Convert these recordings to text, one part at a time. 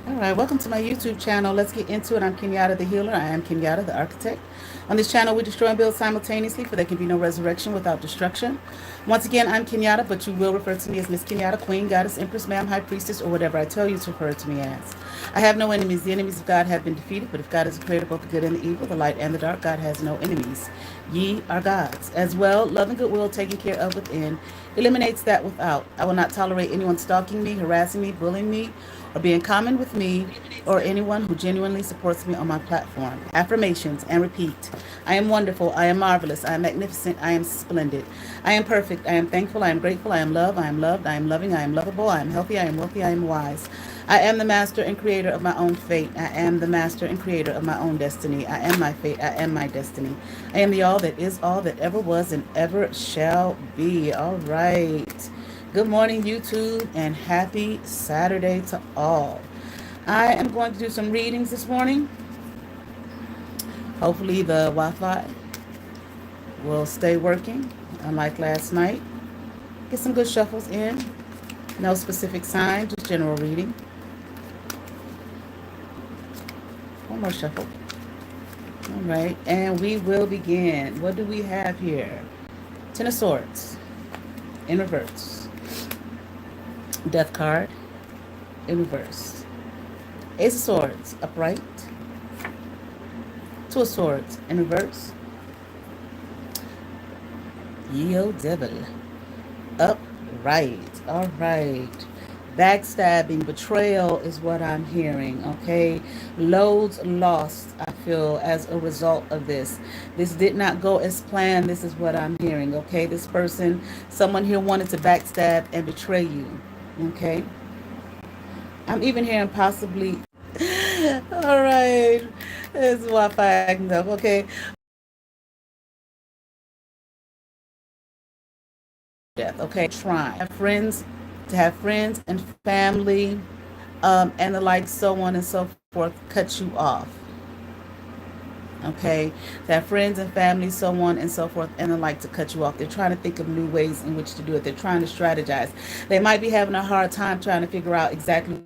All right, welcome to my YouTube channel. Let's get into it. I'm Kenyatta the Healer. I am Kenyatta the Architect. On this channel, we destroy and build simultaneously, for there can be no resurrection without destruction. Once again, I'm Kenyatta, but you will refer to me as Miss Kenyatta, Queen, Goddess, Empress, Ma'am, High Priestess, or whatever I tell you to refer to me as. I have no enemies. The enemies of God have been defeated, but if God is the creator of both the good and the evil, the light and the dark, God has no enemies. Ye are gods. As well, love and goodwill taken care of within eliminates that without. I will not tolerate anyone stalking me, harassing me, bullying me, or being common with me, or anyone who genuinely supports me on my platform. Affirmations and repeat. I am wonderful. I am marvelous. I am magnificent. I am splendid. I am perfect. I am thankful. I am grateful. I am loved. I am loved. I am loving. I am lovable. I am healthy. I am wealthy. I am wise. I am the master and creator of my own fate. I am the master and creator of my own destiny. I am my fate. I am my destiny. I am the all that is, all that ever was, and ever shall be. All right. Good morning, YouTube, and happy Saturday to all. I am going to do some readings this morning. Hopefully the Wi-Fi will stay working, unlike last night. Get some good shuffles in. No specific sign, just general reading. One more shuffle. All right, and we will begin. What do we have here? Ten of Swords in reverse. Death card in reverse. Ace of Swords upright. Two of Swords in reverse. Ye Devil upright. All right. Backstabbing, betrayal is what I'm hearing, okay? Loads lost, I feel, as a result of this. This did not go as planned. This is what I'm hearing, okay? This person, someone here wanted to backstab and betray you, okay? I'm even hearing possibly... All right. This is Wi-Fi acting up, okay? Death, okay? Trying. To have friends and family, and the like, so on and so forth, cut you off. Okay, to have friends and family, so on and so forth, and the like, to cut you off. They're trying to think of new ways in which to do it. They're trying to strategize. They might be having a hard time trying to figure out exactly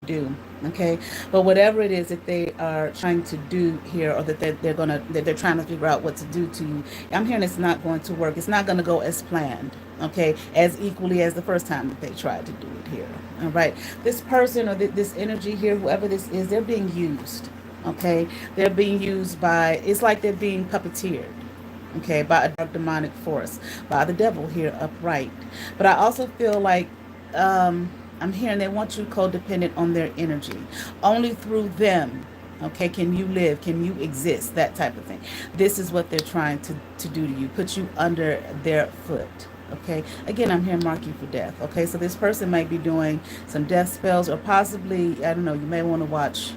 do, okay, but whatever it is that they are trying to do here, or that they're trying to figure out what to do to you, I'm hearing it's not going to work. It's not going to go as planned, okay, as equally as the first time that they tried to do it here. All right, this person or this energy here, whoever this is, they're being used, okay, they're being used by, it's like they're being puppeteered, okay, by a dark demonic force, by the devil here upright. But I also feel like, I'm hearing they want you codependent on their energy. Only through them, okay, can you live, can you exist, that type of thing. This is what they're trying to do to you, put you under their foot. Okay, again, I'm here mark you for death. Okay, so this person might be doing some death spells, or possibly, I don't know, you may want to watch,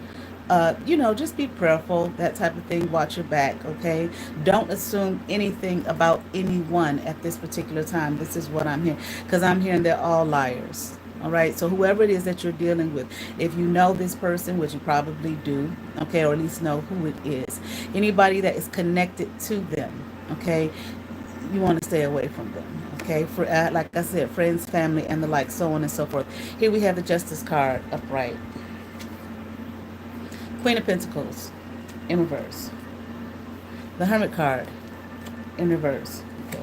just be prayerful, that type of thing. Watch your back, okay? Don't assume anything about anyone at this particular time. This is what I'm hearing, because I'm hearing they're all liars. All right, so whoever it is that you're dealing with, if you know this person, which you probably do, okay, or at least know who it is, anybody that is connected to them, okay, you want to stay away from them, okay? For like I said, friends, family, and the like, so on and so forth. Here we have the Justice card upright. Queen of Pentacles in reverse. The Hermit card in reverse. Okay.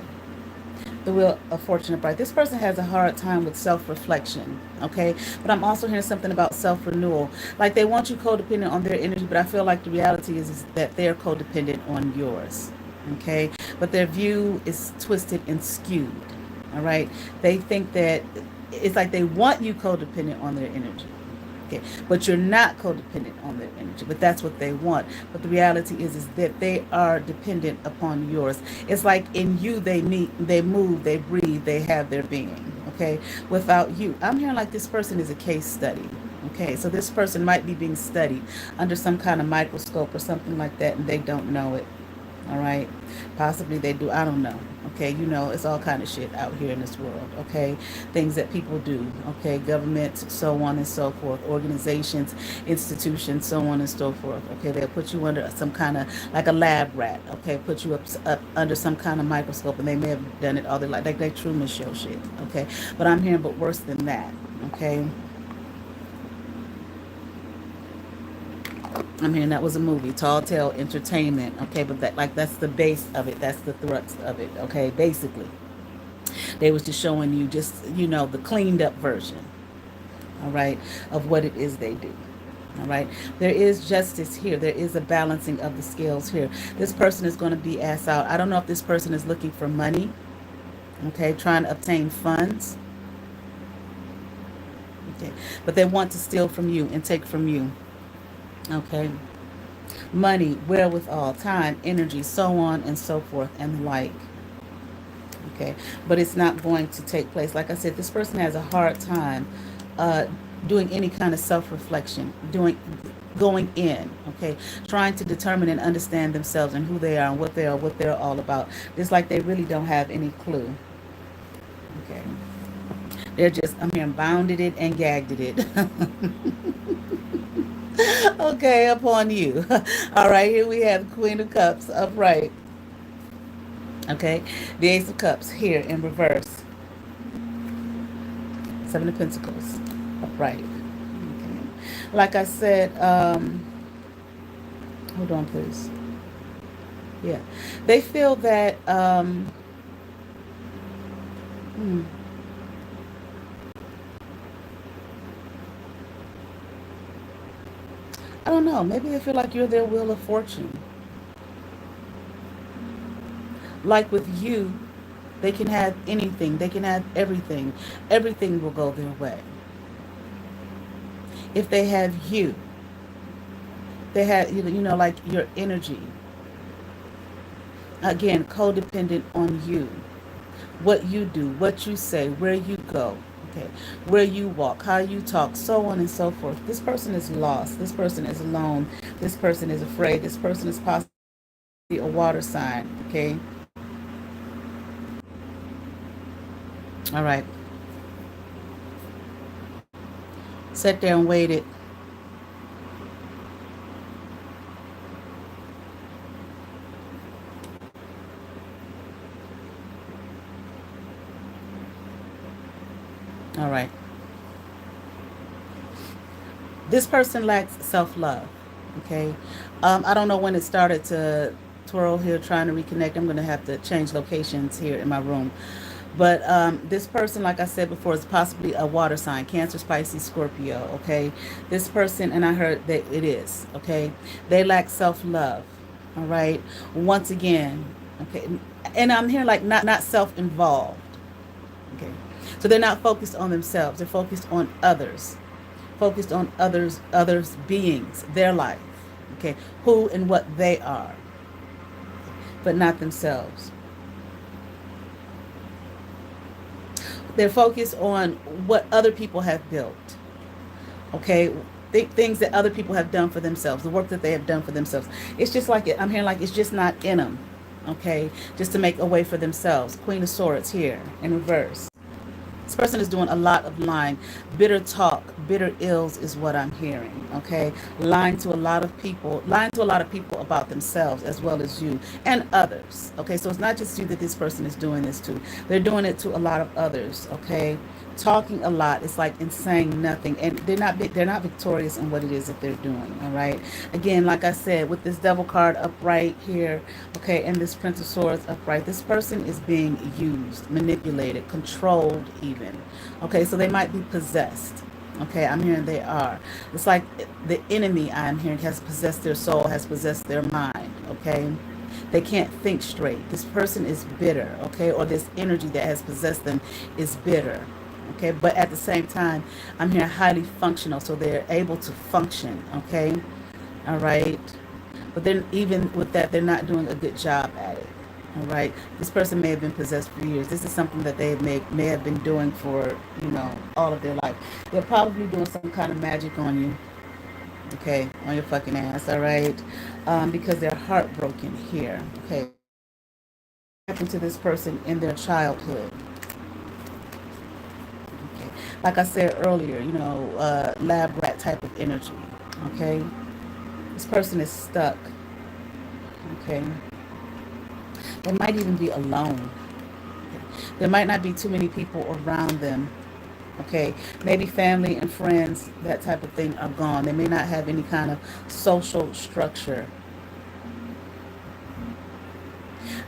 The Wheel of Fortune upright. This person has a hard time with self-reflection, okay? But I'm also hearing something about self-renewal. Like they want you codependent on their energy, but I feel like the reality is that they're codependent on yours, okay? But their view is twisted and skewed, all right? They think that it's like they want you codependent on their energy. Okay, but you're not codependent on their energy, but that's what they want. But the reality is that they are dependent upon yours. It's like in you they meet, they move, they breathe, they have their being. Okay, without you, I'm hearing like this person is a case study. Okay, so this person might be being studied under some kind of microscope or something like that, and they don't know it. All right, possibly they do, I don't know. Okay, it's all kind of shit out here in this world. Okay, things that people do. Okay, governments, so on and so forth, organizations, institutions, so on and so forth. Okay, they'll put you under some kind of, like a lab rat. Okay, put you up under some kind of microscope, and they may have done it all their life, like that Truman Show shit. Okay, but I'm hearing, but worse than that. Okay, I'm hearing that was a movie, Tall Tale Entertainment. Okay, but that's the base of it. That's the thrust of it. Okay, basically, they was just showing you just the cleaned up version. All right, of what it is they do. All right, there is justice here. There is a balancing of the scales here. This person is going to be asked out. I don't know if this person is looking for money. Okay, trying to obtain funds. Okay, but they want to steal from you and take from you. Okay, money, wherewithal, time, energy, so on and so forth and the like. Okay, but it's not going to take place. Like I said, this person has a hard time uh, doing any kind of self-reflection, doing going in, okay, trying to determine and understand themselves and who they are and what they're all about. It's like they really don't have any clue. Okay, they're just, I'm here, bounded it and gagged it. Okay, upon you. All right, here we have Queen of Cups upright. Okay, the Ace of Cups here in reverse. Seven of Pentacles upright. Okay. Like I said, hold on, please. Yeah, they feel that. Hmm, I don't know. Maybe they feel like you're their wheel of fortune. Like with you, they can have anything. They can have everything. Everything will go their way. If they have you, they have like your energy. Again, codependent on you. What you do, what you say, where you go, okay, where you walk, how you talk, so on and so forth. This person is lost. This person is alone. This person is afraid. This person is possibly a water sign, okay? All right. Sat there and waited. All right. This person lacks self-love, okay? I don't know when it started to twirl here trying to reconnect. I'm going to have to change locations here in my room. But this person, like I said before, is possibly a water sign, Cancer, Pisces, Scorpio, okay? This person, and I heard that it is, okay? They lack self-love, all right? Once again, okay? And I'm here like not self-involved, okay? So they're not focused on themselves. They're focused on others, focused on others beings, their life, okay? Who and what they are, but not themselves. They're focused on what other people have built, okay? Things that other people have done for themselves, the work that they have done for themselves. It's just like I'm hearing like it's just not in them, okay? Just to make a way for themselves. Queen of Swords here in reverse. This person is doing a lot of lying. Bitter talk, bitter ills is what I'm hearing, okay? Lying to a lot of people about themselves as well as you and others, okay? So it's not just you that this person is doing this to. They're doing it to a lot of others, okay? Talking a lot, it's like and saying nothing, and they're not victorious in what it is that they're doing. All right, again, like I said, with this Devil card upright here, okay, and this Prince of Swords upright, this person is being used, manipulated, controlled even, okay? So they might be possessed. Okay, I'm hearing they are. It's like the enemy, I'm hearing, has possessed their soul, has possessed their mind, okay? They can't think straight. This person is bitter, okay? Or this energy that has possessed them is bitter, okay? But at the same time, I'm hearing highly functional, so they're able to function, okay? All right? But then even with that, they're not doing a good job at it. All right. This person may have been possessed for years. This is something that they may have been doing for, all of their life. They're probably doing some kind of magic on you. Okay, on your fucking ass, all right? Because they're heartbroken here. Okay. What happened to this person in their childhood? Okay. Like I said earlier, lab rat type of energy. Okay. This person is stuck. Okay. They might even be alone. There might not be too many people around them Okay, maybe family and friends, that type of thing, are gone. They may not have any kind of social structure.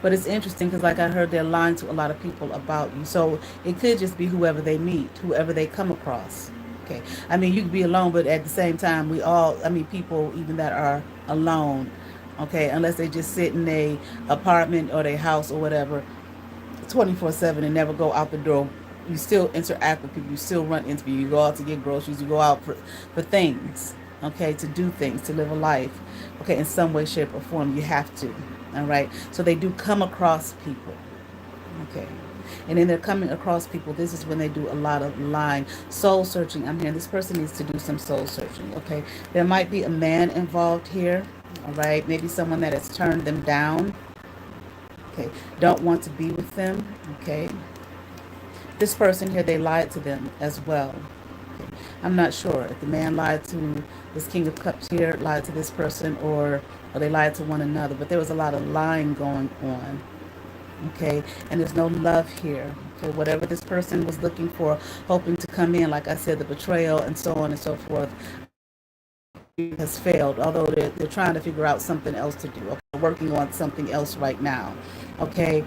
But it's interesting because, like I heard, they're lying to a lot of people about you. So it could just be whoever they meet, whoever they come across. Okay. I mean, you could be alone, but at the same time, we all, I mean, people even that are alone, okay, unless they just sit in a apartment or their house or whatever, 24/7 and never go out the door. You still interact with people. You still run into people. You go out to get groceries. You go out for things, okay, to do things, to live a life, okay, in some way, shape, or form. You have to, all right? So they do come across people, okay? And then they're coming across people. This is when they do a lot of lying, soul searching. I'm hearing this person needs to do some soul searching, okay? There might be a man involved here, all right? Maybe someone that has turned them down, okay? Don't want to be with them, okay? This person here, they lied to them as well. Okay. I'm not sure if the man lied to this King of Cups here, lied to this person, or they lied to one another. But there was a lot of lying going on. Okay, and there's no love here. Okay, whatever this person was looking for, hoping to come in, like I said, the betrayal and so on and so forth, has failed, although they're trying to figure out something else to do. Okay, working on something else right now. Okay,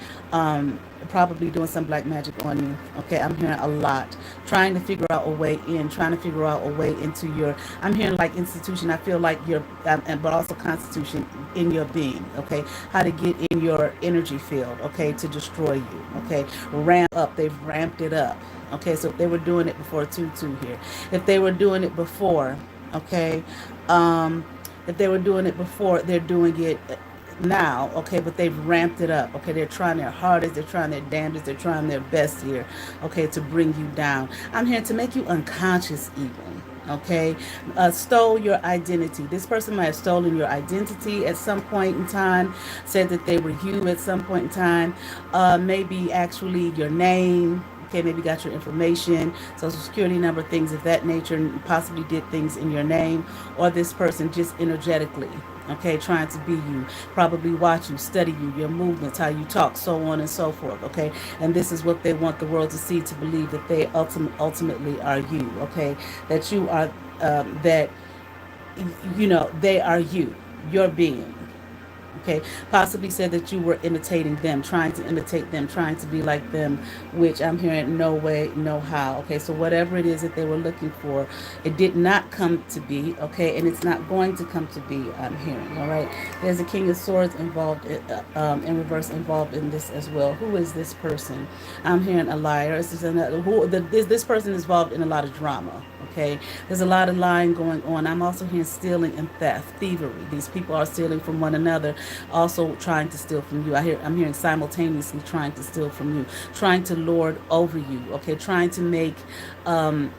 probably doing some black magic on you. Okay, I'm hearing a lot. Trying to figure out a way in, trying to figure out a way into your, I'm hearing like institution. I feel like your, but also constitution in your being. Okay, how to get in your energy field. Okay, to destroy you. Okay, ramp up. They've ramped it up. Okay, so if they were doing it before 2-2 here, if they were doing it before, okay, um, if they were doing it before, they're doing it now, okay, but they've ramped it up, okay, they're trying their hardest, they're trying their damnedest, they're trying their best here, okay, to bring you down. I'm here to make you unconscious even, okay. Stole your identity. This person might have stolen your identity at some point in time, said that they were you at some point in time, maybe actually your name, okay, maybe got your information, social security number, things of that nature, and possibly did things in your name, or this person just energetically, okay, trying to be you, probably watch you, study you, your movements, how you talk, so on and so forth, okay, and this is what they want the world to see, to believe that they ultimately are you, okay, that you are, that, you know, they are you, your being, okay, possibly said that you were imitating them, trying to imitate them, trying to be like them, which I'm hearing no way, no how. Okay, so whatever it is that they were looking for, it did not come to be, okay, and it's not going to come to be, I'm hearing, all right. There's a King of Swords involved, in reverse, involved in this as well. Who is this person? I'm hearing a liar. This is another, this person is involved in a lot of drama, okay. There's a lot of lying going on. I'm also hearing stealing and theft, thievery. These people are stealing from one another, also trying to steal from you. I'm hearing simultaneously trying to steal from you, trying to lord over you, okay, trying to make, um,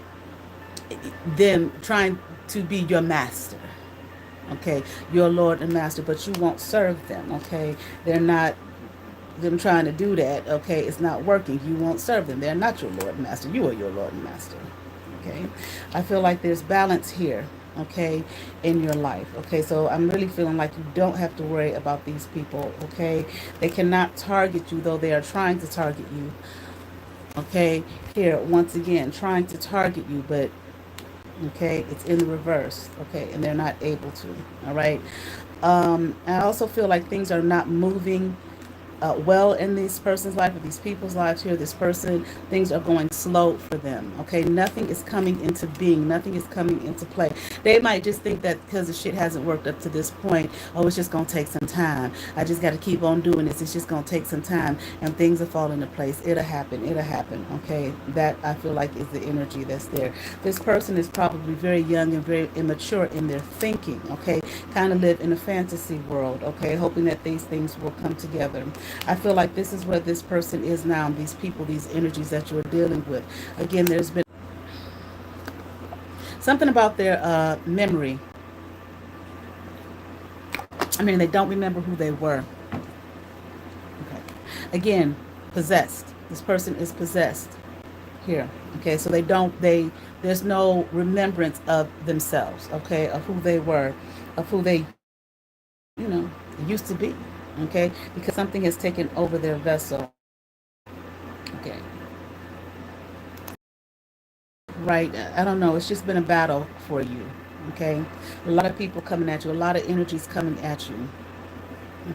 them, trying to be your master, okay, your Lord and Master, but you won't serve them, okay. They're not, them trying to do that, okay, it's not working. You won't serve them. They're not your Lord and Master. You are your Lord and Master, okay. I feel like there's balance here, okay, in your life, okay. So I'm really feeling like you don't have to worry about these people, okay. They cannot target you, though they are trying to target you, okay. Here, once again, trying to target you, but okay, it's in the reverse, okay, and they're not able to, all right. I also feel like things are not moving, well, in this person's life, or these people's lives here, this person, things are going slow for them. Okay, nothing is coming into being, nothing is coming into play. They might just think that because the shit hasn't worked up to this point, oh, it's just gonna take some time. I just got to keep on doing this. It's just gonna take some time, and things will fall into place. It'll happen. It'll happen. Okay, that I feel like is the energy that's there. This person is probably very young and very immature in their thinking. Okay, kind of live in a fantasy world. Okay, hoping that these things will come together. I feel like this is where this person is now, these people, these energies that you're dealing with. Again, there's been something about their memory. I mean, they don't remember who they were. Okay. Again, possessed. This person is possessed here. Okay, so there's no remembrance of themselves, okay, of who they were, of who they, you know, used to be, okay, because something has taken over their vessel. Okay. right? I don't know. It's just been a battle for you. Okay. A lot of people coming at you, a lot of energies coming at you.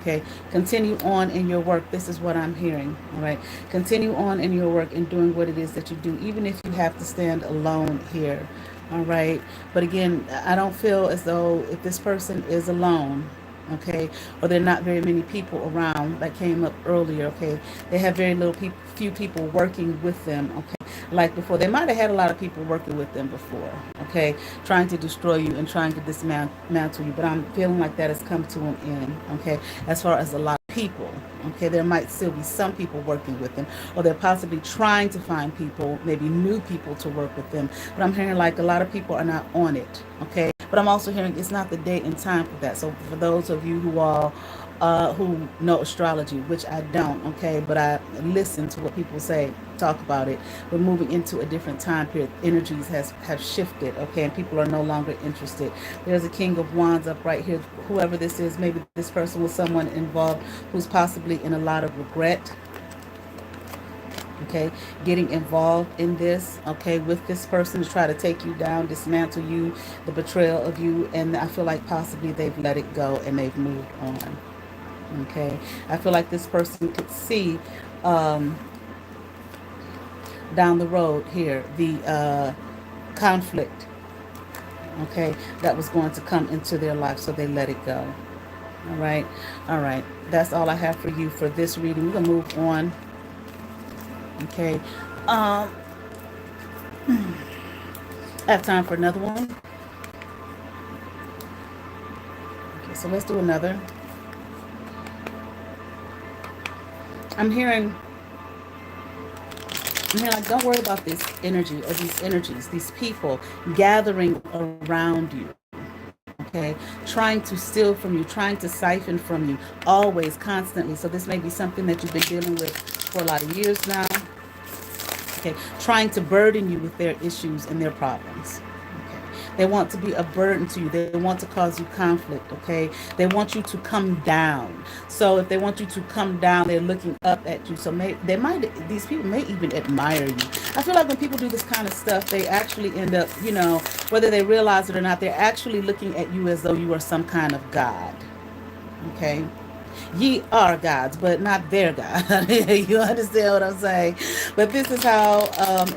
Okay, continue on in your work. This is what I'm hearing. All right, continue on in your work and doing what it is that you do, even if you have to stand alone here. All right, but again, I don't feel as though if this person is alone, okay, or there are not very many people around that came up earlier, okay, they have very little people, few people working with them, okay, like before. They might have had a lot of people working with them before, okay, trying to destroy you and trying to dismantle you, but I'm feeling like that has come to an end, okay, as far as a lot of people, okay. There might still be some people working with them, or they're possibly trying to find people, maybe new people to work with them, but I'm hearing like a lot of people are not on it, okay. But I'm also hearing it's not the date and time for that. So for those of you who know astrology, which I don't, okay, but I listen to what people say, talk about it. We're moving into a different time period. Energies have shifted, okay, and people are no longer interested. There's a King of Wands up right here. Whoever this is, maybe this person was someone involved who's possibly in a lot of regret, okay, getting involved in this, okay, with this person to try to take you down, dismantle you, the betrayal of you, and I feel like possibly they've let it go and they've moved on, okay. I feel like this person could see um, down the road here the conflict, okay, that was going to come into their life, so they let it go. All right, all right. That's all I have for you for this reading. We're gonna move on, okay. Um, I have time for another one. Okay, so let's do another. I'm hearing, I'm hearing like, don't worry about this energy or these energies, these people gathering around you. Okay, trying to steal from you, trying to siphon from you, always, constantly. So this may be something that you've been dealing with for a lot of years now. Okay, trying to burden you with their issues and their problems. Okay, they want to be a burden to you. They want to cause you conflict. Okay, they want you to come down. So if they want you to come down, they're looking up at you. So they might, these people may even admire you. I feel like when people do this kind of stuff, they actually end up, you know, whether they realize it or not, they're actually looking at you as though you are some kind of god. Okay, ye are gods, but not their God. You understand what I'm saying? But this is how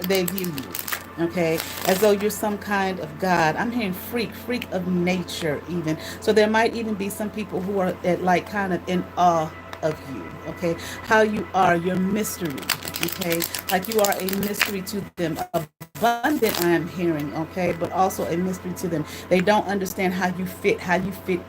they view you. Okay, as though you're some kind of God. I'm hearing freak of nature, even. So there might even be some people who are like kind of in awe of you. Okay, how you are, your mystery. Okay, like you are a mystery to them. Abundant, I am hearing. Okay, but also a mystery to them. They don't understand how you fit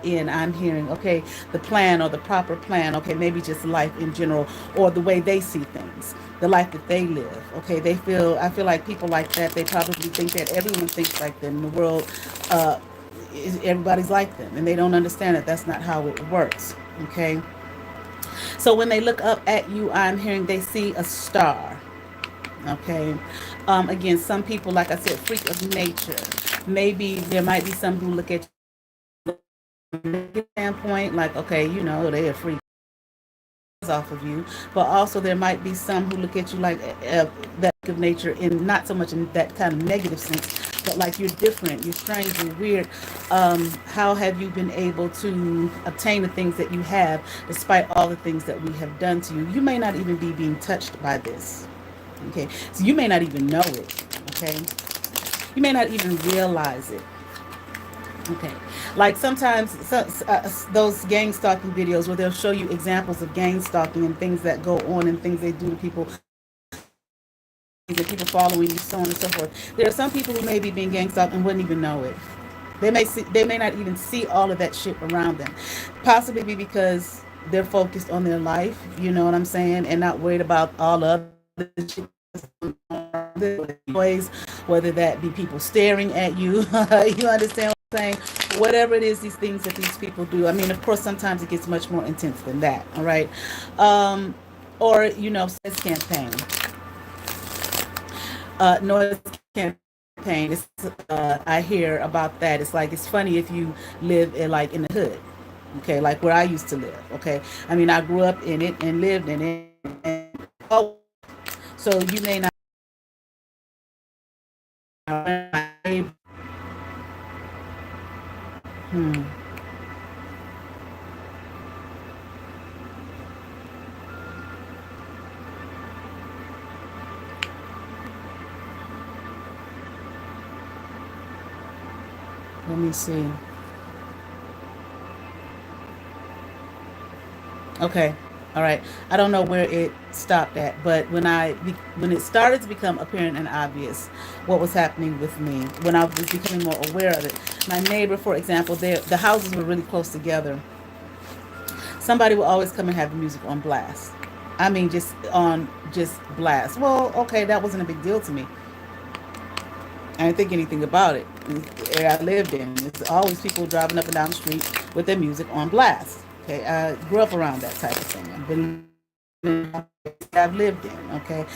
in. I'm hearing. Okay, the plan or the proper plan. Okay, maybe just life in general or the way they see things, the life that they live. Okay, they feel. I feel like people like that. They probably think that everyone thinks like them. The world, everybody's like them, and they don't understand that that's not how it works. Okay, so when they look up at you, I'm hearing they see a star. Okay. Again, some people, like I said, freak of nature. Maybe there might be some who look at you standpoint, like, okay, you know, they're a freak off of you. But also there might be some who look at you like that of nature, in not so much in that kind of negative sense, but like you're different, you're strange, you're weird. How have you been able to obtain the things that you have despite all the things that we have done to you? You may not even be being touched by this. Okay, so you may not even know it. Okay, you may not even realize it. Okay, like sometimes those gang stalking videos where they'll show you examples of gang stalking and things that go on and things they do to people, that people following you, so on and so forth. There are some people who may be being gang stalked and wouldn't even know it. They may not even see all of that shit around them. Possibly be because they're focused on their life, you know what I'm saying, and not worried about all the other shit, noise, whether that be people staring at you. You understand what I'm saying? Whatever it is, these things that these people do. I mean, of course, sometimes it gets much more intense than that. All right, um, or you know, sex campaign, noise campaign. It's, I hear about that. It's like it's funny if you live in like in the hood. Okay, like where I used to live. Okay, I mean, I grew up in it and lived in it, and oh, so you may not Hmm. Let me see. Okay. All right. I don't know where it stopped at, but when it started to become apparent and obvious what was happening with me, when I was becoming more aware of it, my neighbor, for example, the houses were really close together. Somebody would always come and have the music on blast. I mean, just blast. Well, okay, that wasn't a big deal to me. I didn't think anything about it. The area I lived in, it's always people driving up and down the street with their music on blast. Okay, I grew up around that type of thing. I've lived in. Okay,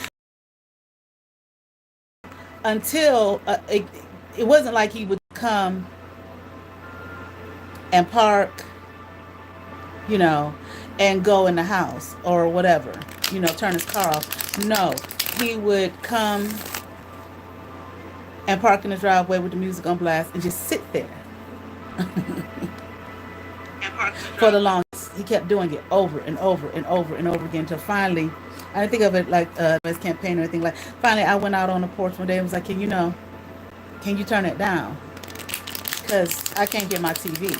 until it wasn't like he would come and park, you know, and go in the house or whatever, turn his car off. No, he would come and park in the driveway with the music on blast and just sit there for the longest. He kept doing it over and over and over and over again until finally, I didn't think of it like as campaign or anything like. Finally, I went out on the porch one day and was like, can you turn it down? Because I can't get my TV.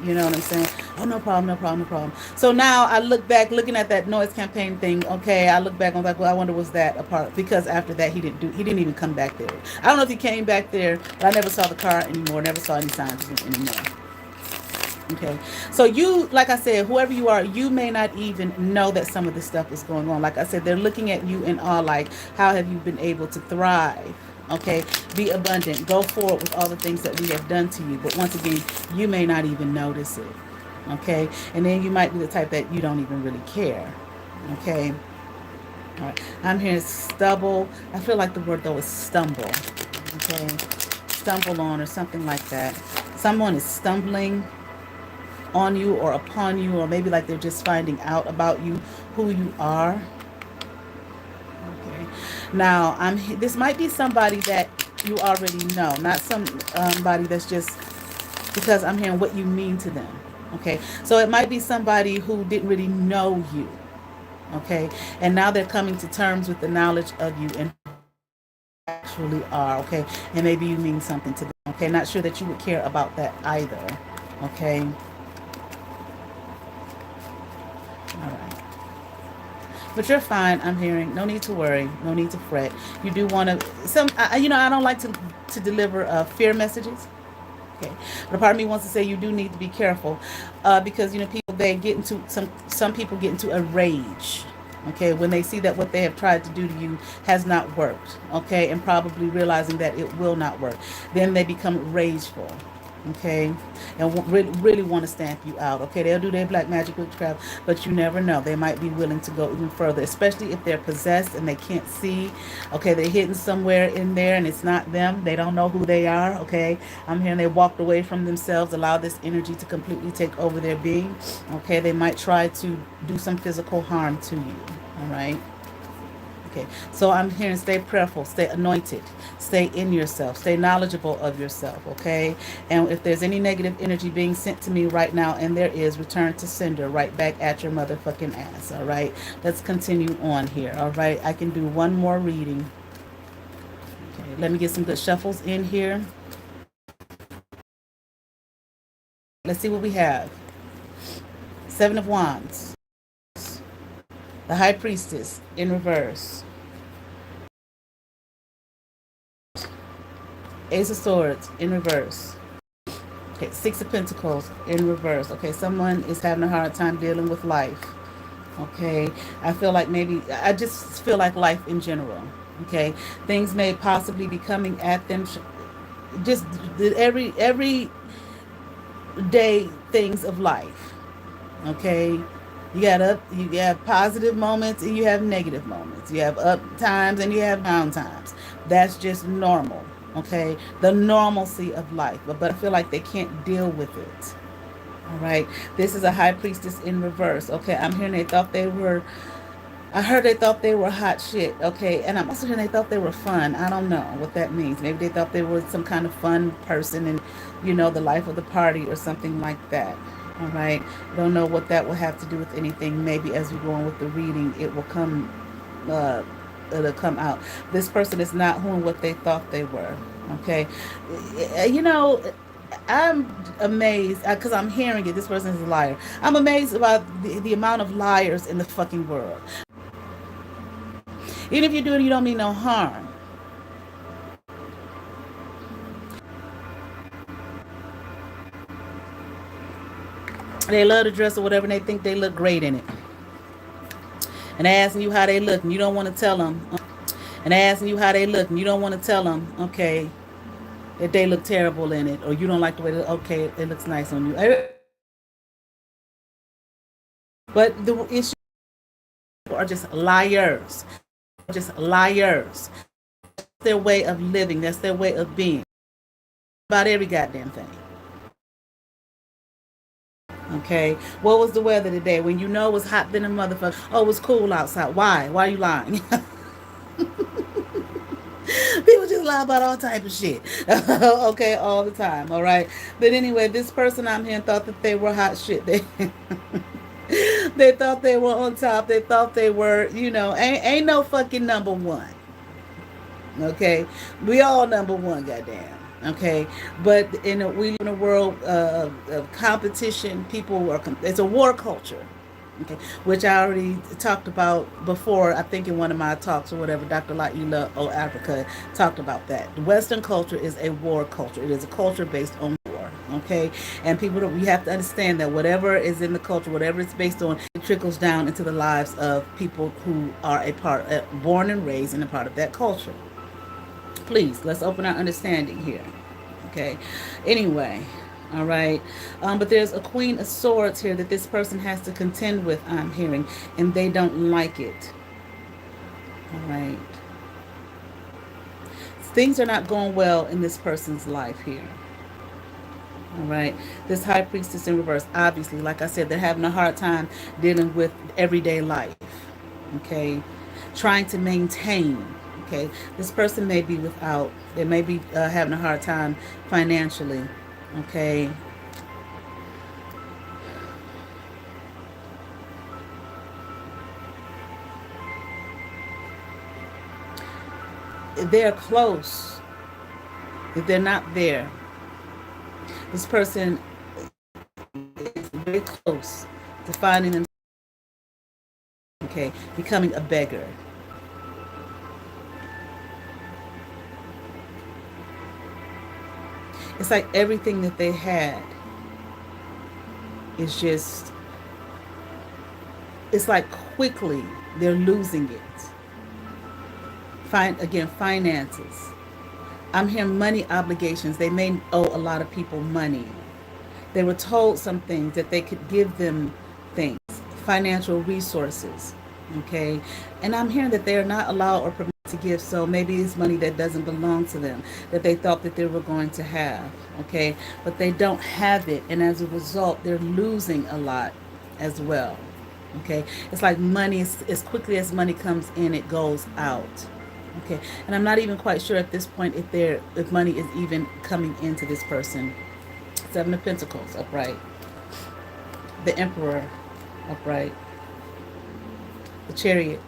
You know what I'm saying? Oh, no problem, no problem, no problem. So now I look back, looking at that noise campaign thing. Okay, I look back and I'm like, well, I wonder was that a part? Because after that, he didn't even come back there. I don't know if he came back there, but I never saw the car anymore. Never saw any signs of it anymore. Okay, so you, like I said, whoever you are, you may not even know that some of this stuff is going on. Like I said, they're looking at you in awe, like, how have you been able to thrive? Okay, be abundant, go forward with all the things that we have done to you. But once again, you may not even notice it. Okay, and then you might be the type that you don't even really care. Okay, all right, I'm hearing stubble. I feel like the word though is stumble. Okay, stumble on or something like that. Someone is stumbling on you or upon you, or maybe like they're just finding out about you, who you are. Okay. Now, this might be somebody that you already know, not somebody that's just because I'm hearing what you mean to them. Okay. So it might be somebody who didn't really know you. Okay. And now they're coming to terms with the knowledge of you and who you actually are. Okay. And maybe you mean something to them. Okay. Not sure that you would care about that either. Okay. All right. But you're fine. I'm hearing. No need to worry. No need to fret. You do want to. I don't like to deliver fear messages. Okay. But a part of me wants to say you do need to be careful, because people they get into some people get into a rage. Okay, when they see that what they have tried to do to you has not worked. Okay, and probably realizing that it will not work, then they become rageful. Okay, and really want to stamp you out. Okay, they'll do their black magic witchcraft, but you never know. They might be willing to go even further, especially if they're possessed and they can't see. Okay, they're hidden somewhere in there and it's not them. They don't know who they are. Okay, I'm hearing they walked away from themselves, allow this energy to completely take over their being. Okay, they might try to do some physical harm to you. All right. Okay, so I'm hearing stay prayerful, stay anointed, stay in yourself, stay knowledgeable of yourself, okay? And if there's any negative energy being sent to me right now, and there is, return to sender right back at your motherfucking ass, all right? Let's continue on here, all right? I can do one more reading. Okay, let me get some good shuffles in here. Let's see what we have. Seven of Wands, the High Priestess in reverse, Ace of Swords in reverse. Okay, Six of Pentacles in reverse. Okay, someone is having a hard time dealing with life. Okay, I just feel like life in general. Okay, things may possibly be coming at them. Just every day things of life. Okay, you have positive moments and you have negative moments. You have up times and you have down times. That's just normal. Okay, the normalcy of life. But I feel like they can't deal with it. All right, this is a High Priestess in reverse. Okay, I'm hearing they thought they were I heard they thought they were hot shit, okay, and I'm also hearing they thought they were fun. I don't know what that means. Maybe they thought they were some kind of fun person and, the life of the party or something like that. All right, don't know what that will have to do with anything. Maybe as we go on with the reading, uh, it'll come out. This person is not who and what they thought they were. Okay, you know, I'm amazed because I'm hearing it. This person is a liar. I'm amazed about the amount of liars in the fucking world. Even if you're doing it, you don't mean no harm. They love to dress or whatever, and they think they look great in it. And they're asking you how they look, and you don't want to tell them. And they're asking you how they look, and you don't want to tell them, okay, that they look terrible in it, or you don't like the way they look. Okay, it looks nice on you. But the issue are just liars. Just liars. That's their way of living. That's their way of being. About every goddamn thing. Okay. What was the weather today? When you know it was hot than a motherfucker. Oh, it was cool outside. Why? Why are you lying? People just lie about all type of shit. Okay, all the time. All right. But anyway, this person I'm here thought that they were hot shit. They thought they were on top. They thought they were, ain't no fucking number one. Okay, we all number one, goddamn. Okay, but we live in a world of competition. People are. It's a war culture. Okay, which I already talked about before. I think in one of my talks or whatever, Dr. Laila O. Africa talked about that. The Western culture is a war culture. It is a culture based on war. Okay, and people, we have to understand that whatever is in the culture, whatever it's based on, it trickles down into the lives of people who are a part, born and raised, and a part of that culture. Please, let's open our understanding here. Okay. Anyway, all right. But there's a Queen of Swords here that this person has to contend with, I'm hearing, and they don't like it. All right. Things are not going well in this person's life here. All right. This High Priestess in reverse, obviously, like I said, they're having a hard time dealing with everyday life. Okay. Trying to maintain. Okay. This person may be without, they may be having a hard time financially. Okay. They're close. If they're not there, this person is very close to finding them, okay, becoming a beggar. It's like everything that they had is just, it's like quickly they're losing it. Again, finances. I'm hearing money obligations. They may owe a lot of people money. They were told some things that they could give them things, financial resources. Okay. And I'm hearing that they are not allowed or permitted to give. So maybe it's money that doesn't belong to them, that they thought that they were going to have. Okay. But they don't have it. And as a result, they're losing a lot as well. Okay. It's like money, as quickly as money comes in, it goes out. Okay, and I'm not even quite sure at this point if money is even coming into this person. Seven of Pentacles upright, the Emperor upright, the Chariot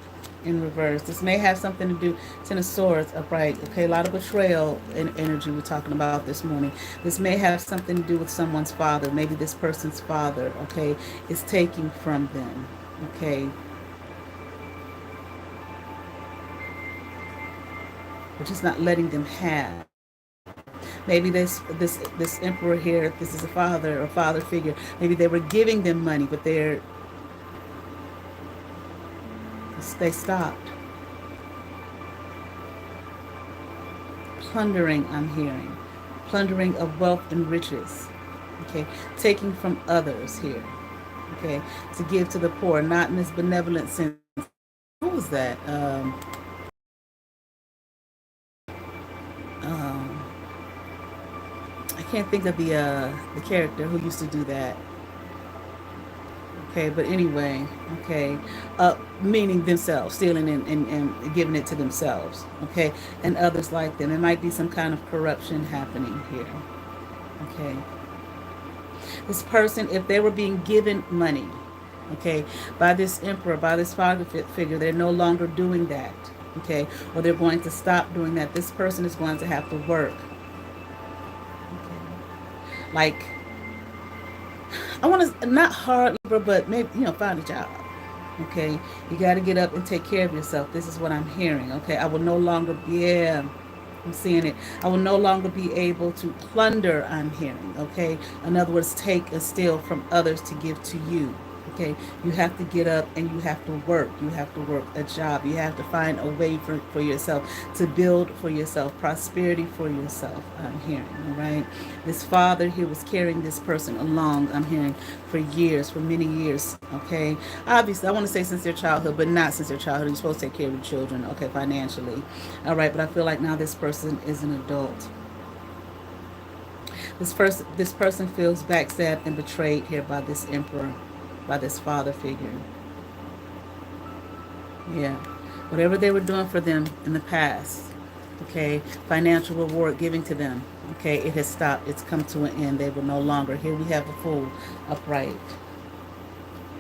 in reverse. This may have something to do. Ten of Swords upright. Okay, a lot of betrayal and energy we're talking about this morning. This may have something to do with someone's father. Maybe this person's father. Okay, is taking from them. Okay. We're just not letting them have. Maybe this emperor here, if this is a father or father figure, maybe they were giving them money, but they stopped. Plundering, I'm hearing. Plundering of wealth and riches. Okay. Taking from others here. Okay. To give to the poor, not in this benevolent sense. Who was that? I can't think of the character who used to do that. Okay, but anyway, okay, meaning themselves, stealing and giving it to themselves, okay, and others like them. There might be some kind of corruption happening here, okay. This person, if they were being given money, okay, by this emperor, by this father figure, they're no longer doing that, okay, or they're going to stop doing that. This person is going to have to work, okay, like I want to not hard labor, but maybe find a job. Okay, you got to get up and take care of yourself. This is what I'm hearing. Okay, I will no longer be. Yeah, I'm seeing it. I will no longer be able to plunder. I'm hearing. Okay, in other words, take and steal from others to give to you. Okay, you have to get up and you have to work. You have to work a job. You have to find a way for yourself to build for yourself, prosperity for yourself. I'm hearing, all right? This father here was carrying this person along, I'm hearing, for years, for many years, okay? Obviously, I want to say since their childhood, but not since their childhood. You're supposed to take care of your children, okay, financially. All right, but I feel like now this person is an adult. This person feels backstabbed and betrayed here by this emperor, by this father figure. Yeah. Whatever they were doing for them in the past, okay, financial reward giving to them, okay, it has stopped. It's come to an end. They will no longer. Here we have the Fool upright.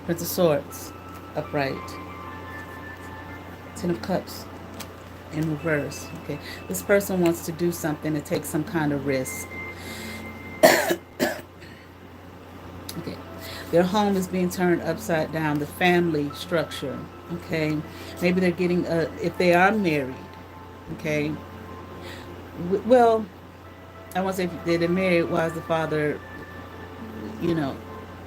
Prince of Swords upright. Ten of Cups in reverse. Okay. This person wants to do something to take some kind of risk. Okay. Their home is being turned upside down. The family structure. Okay. Maybe they're getting if they are married. Okay. Well, I won't say if they're married. Why is the father, you know,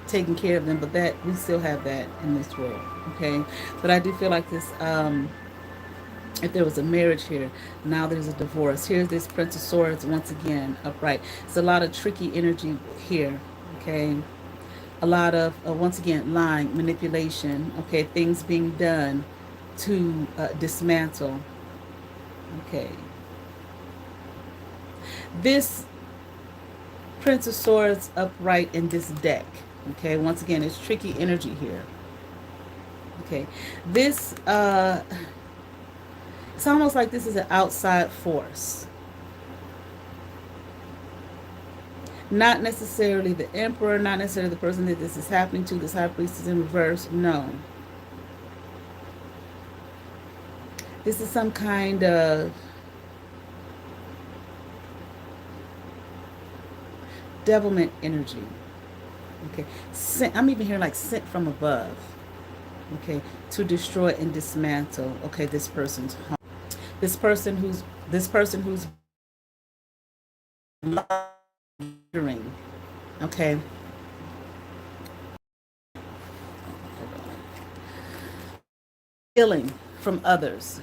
taking care of them? But that we still have that in this world. Okay. But I do feel like this. If there was a marriage here, now there's a divorce. Here's this Prince of Swords once again upright. It's a lot of tricky energy here. Okay. A lot of once again lying, manipulation, okay, things being done to dismantle. Okay, this Prince of Swords upright in this deck, okay, once again it's tricky energy here. Okay, this it's almost like this is an outside force, not necessarily the emperor, not necessarily the person that this is happening to. This high priest is in reverse. No, this is some kind of devilment energy. Okay, I'm even hearing like sent from above. Okay, to destroy and dismantle. Okay, this person's home. This person who's murdering. Okay, stealing from others.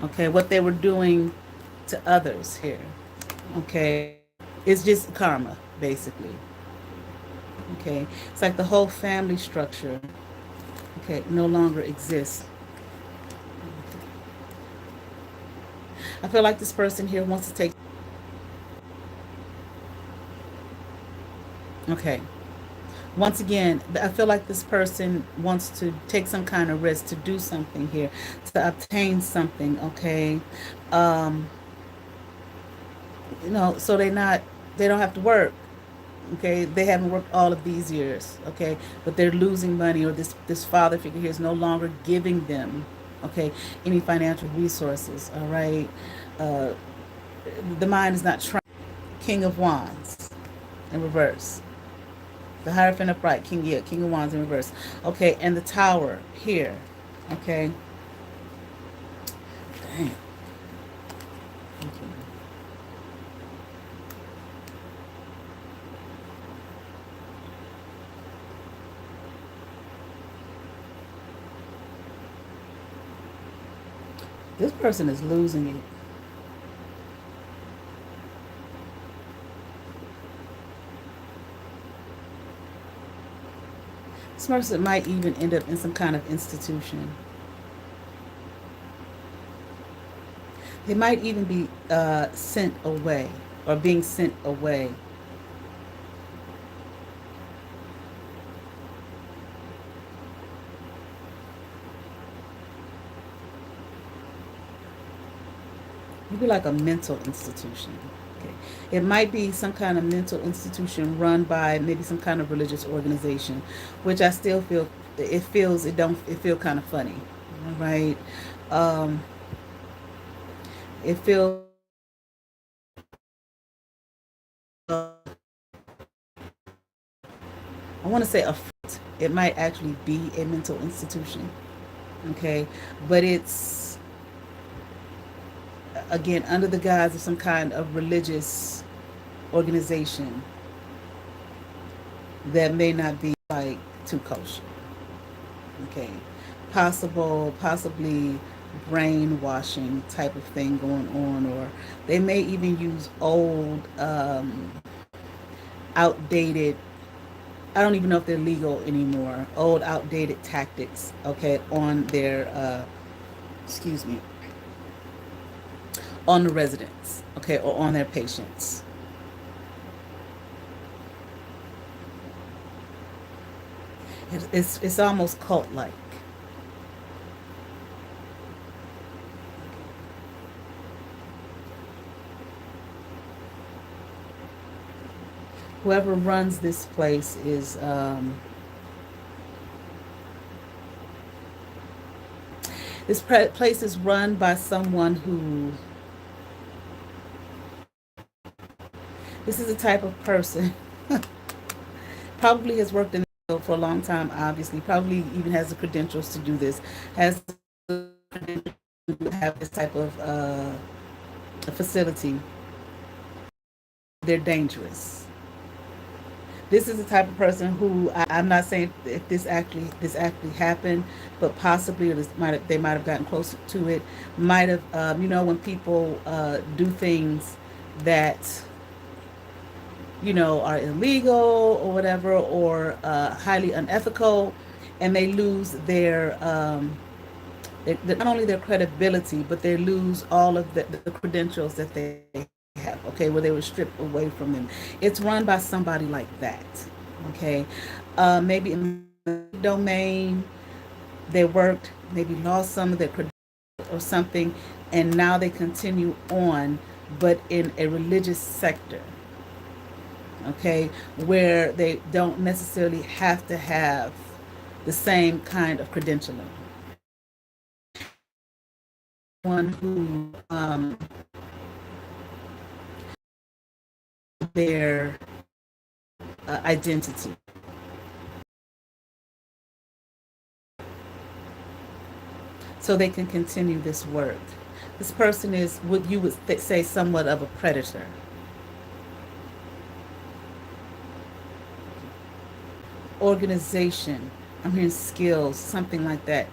Okay, what they were doing to others here. Okay, it's just karma, basically. Okay, it's like the whole family structure, okay, no longer exists. I feel like this person here wants to take. Okay, once again, I feel like this person wants to take some kind of risk to do something here, to obtain something. Okay, um, so they don't have to work. Okay, they haven't worked all of these years. Okay, but they're losing money, or this father figure here is no longer giving them, okay, any financial resources. All right, uh, the mind is not trying. King of Wands in reverse. The Hierophant upright. King of Wands in reverse. Okay, and the Tower here. Okay. Dang. Okay. This person is losing it. This person might even end up in some kind of institution. They might even be sent away or being sent away. It'd be like a mental institution. Okay. It might be some kind of mental institution run by maybe some kind of religious organization, which I still feel it feel kind of funny, right? Um, it feels I want to say a it might actually be a mental institution, okay, but it's again under the guise of some kind of religious organization that may not be like too kosher. Okay, possibly brainwashing type of thing going on, or they may even use old, outdated. I don't even know if they're legal anymore. Old, outdated tactics. Okay, on their, excuse me, on the residents. Okay, or on their patients. It's almost cult like. Whoever runs this place is place is run by someone who this is a type of person probably has worked in the field for a long time, obviously probably even has the credentials to do this, has the credentials to have this type of facility. They're dangerous. This is the type of person who I'm not saying if this actually happened, but possibly or this they might have gotten close to it. Might have when people do things that are illegal or whatever, or highly unethical, and they lose their not only their credibility, but they lose all of the credentials that they have, okay, where they were stripped away from them. It's run by somebody like that, okay. Maybe in the domain, they worked, maybe lost some of their credentials or something, and now they continue on, but in a religious sector, okay, where they don't necessarily have to have the same kind of credentialing. One who their identity, so they can continue this work. This person is what you would say somewhat of a predator. Organization, I'm hearing skills, something like that.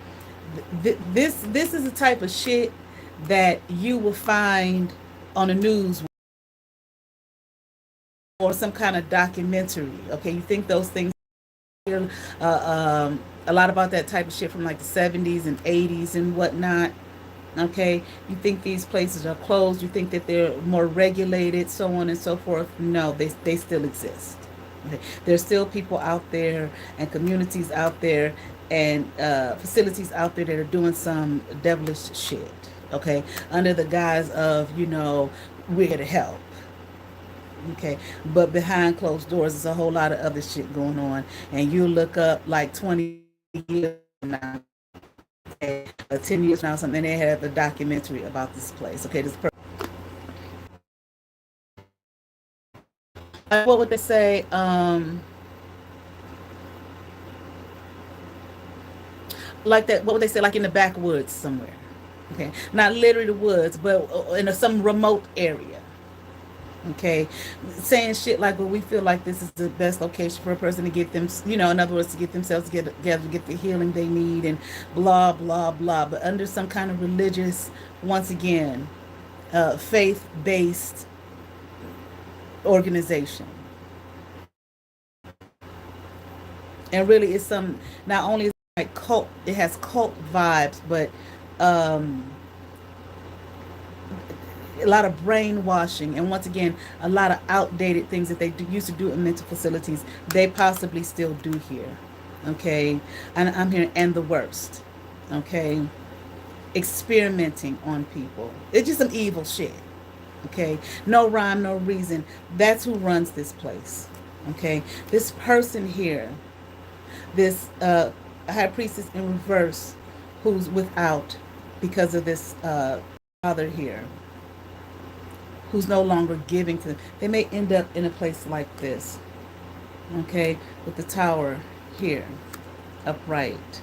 This is the type of shit that you will find on the news or some kind of documentary. Okay, you think those things a lot about that type of shit from like the 70s and 80s and whatnot. Okay, you think these places are closed, you think that they're more regulated, so on and so forth. No, they still exist. Okay. There's still people out there and communities out there and facilities out there that are doing some devilish shit, okay, under the guise of we're here to help. Okay, but behind closed doors, there's a whole lot of other shit going on, and you look up like 20 years from now, okay, 10 years now, something, they have a documentary about this place. Okay, what would they say? Like that. What would they say? Like in the backwoods somewhere. Okay, not literally the woods, but in some remote area. Okay, saying shit like, well, we feel like this is the best location for a person to get them, in other words, to get themselves together, to get the healing they need, and blah blah blah, but under some kind of religious, once again, faith-based organization. And really it's some, not only is it like cult, it has cult vibes, but um a lot of brainwashing, and once again a lot of outdated things that used to do in mental facilities, they possibly still do here. Okay, and I'm here, and the worst. Okay, experimenting on people. It's just some evil shit. Okay, no rhyme, no reason. That's who runs this place. Okay, this person here, this high priestess in reverse, who's without because of this father here, who's no longer giving to them. They may end up in a place like this. Okay, with the tower here, upright.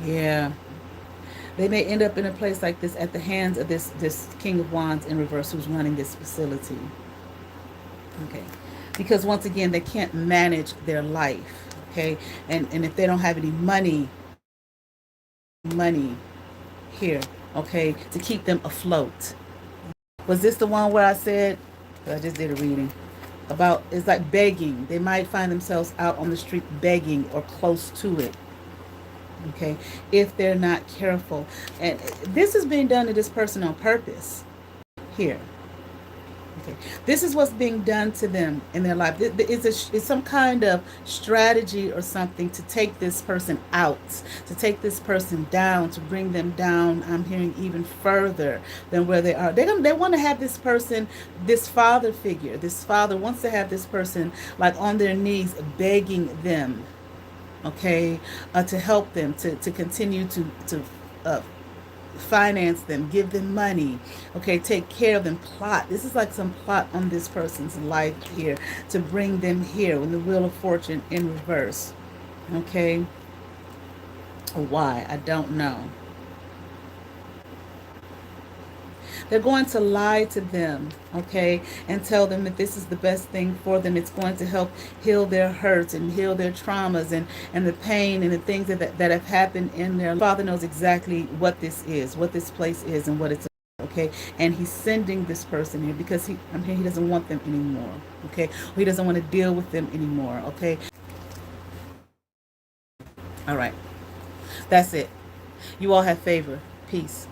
Yeah. They may end up in a place like this at the hands of this King of Wands in reverse who's running this facility. Okay. Because once again, they can't manage their life. Okay. And if they don't have any money here, okay, to keep them afloat. Was this the one where I said, I just did a reading about, it's like begging. They might find themselves out on the street begging or close to it. Okay, if they're not careful. And this is being done to this person on purpose here. Okay, this is what's being done to them in their life. It's some kind of strategy or something to take this person out, to take this person down, to bring them down. I'm hearing even further than where they are. They want to have this person, this father figure. This father wants to have this person like on their knees begging them, okay, to help them, to continue to finance them, give them money, okay, take care of them, plot. This is like some plot on this person's life here to bring them here with the Wheel of Fortune in reverse, okay. Why? I don't know. They're going to lie to them, okay, and tell them that this is the best thing for them. It's going to help heal their hurts and heal their traumas and the pain and the things that have happened in their life. Father knows exactly what this is, what this place is, and what it's about, okay. And he's sending this person here because he doesn't want them anymore, okay. Or he doesn't want to deal with them anymore, okay. All right. That's it. You all have favor. Peace.